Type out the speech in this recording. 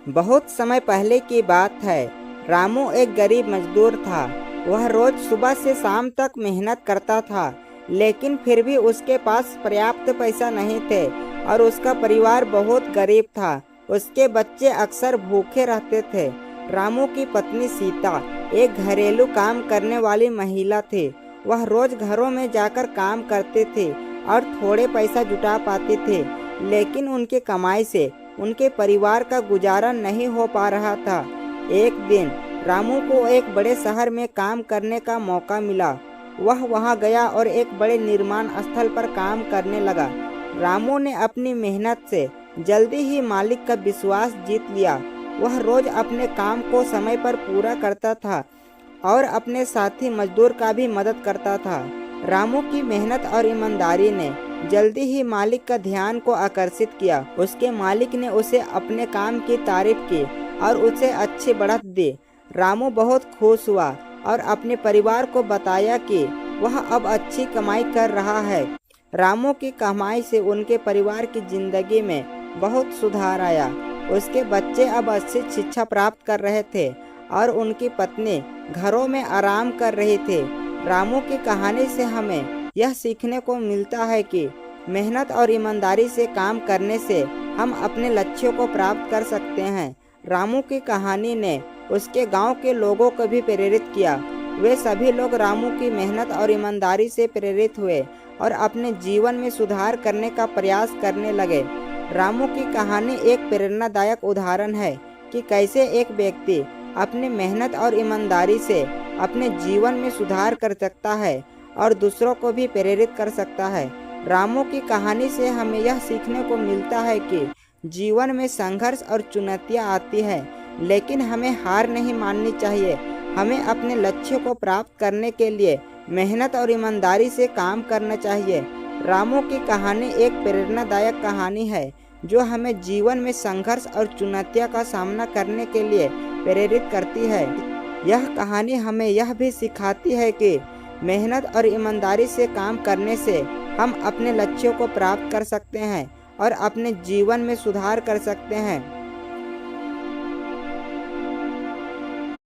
बहुत समय पहले की बात है। रामू एक गरीब मजदूर था। वह रोज सुबह से शाम तक मेहनत करता था, लेकिन फिर भी उसके पास पर्याप्त पैसा नहीं थे और उसका परिवार बहुत गरीब था। उसके बच्चे अक्सर भूखे रहते थे। रामू की पत्नी सीता एक घरेलू काम करने वाली महिला थी। वह रोज घरों में जाकर काम करते थे और थोड़े पैसा जुटा पाते थे, लेकिन उनके कमाई से उनके परिवार का गुजारा नहीं हो पा रहा था। एक दिन रामू को एक बड़े शहर में काम करने का मौका मिला। वह वहां गया और एक बड़े निर्माण स्थल पर काम करने लगा। रामू ने अपनी मेहनत से जल्दी ही मालिक का विश्वास जीत लिया। वह रोज अपने काम को समय पर पूरा करता था और अपने साथी मजदूर का भी मदद करता था। रामू की मेहनत और ईमानदारी ने जल्दी ही मालिक का ध्यान को आकर्षित किया। उसके मालिक ने उसे अपने काम की तारीफ की और उसे अच्छी बढ़त दी। रामू बहुत खुश हुआ और अपने परिवार को बताया कि वह अब अच्छी कमाई कर रहा है। रामू की कमाई से उनके परिवार की जिंदगी में बहुत सुधार आया। उसके बच्चे अब अच्छी शिक्षा प्राप्त कर रहे थे और उनकी पत्नी घरों में आराम कर रही थी। रामू की कहानी से हमें यह सीखने को मिलता है कि मेहनत और ईमानदारी से काम करने से हम अपने लक्ष्यों को प्राप्त कर सकते हैं। रामू की कहानी ने उसके गांव के लोगों को भी प्रेरित किया। वे सभी लोग रामू की मेहनत और ईमानदारी से प्रेरित हुए और अपने जीवन में सुधार करने का प्रयास करने लगे। रामू की कहानी एक प्रेरणादायक उदाहरण है कि कैसे एक व्यक्ति अपनी मेहनत और ईमानदारी से अपने जीवन में सुधार कर सकता है और दूसरों को भी प्रेरित कर सकता है। रामू की कहानी से हमें यह सीखने को मिलता है कि जीवन में संघर्ष और चुनौतियां आती हैं, लेकिन हमें हार नहीं माननी चाहिए। हमें अपने लक्ष्यों को प्राप्त करने के लिए मेहनत और ईमानदारी से काम करना चाहिए। रामू की कहानी एक प्रेरणादायक कहानी है जो हमें जीवन में संघर्ष और चुनौतियों का सामना करने के लिए प्रेरित करती है। यह कहानी हमें यह भी सिखाती है कि मेहनत और ईमानदारी से काम करने से हम अपने लक्ष्यों को प्राप्त कर सकते हैं और अपने जीवन में सुधार कर सकते हैं।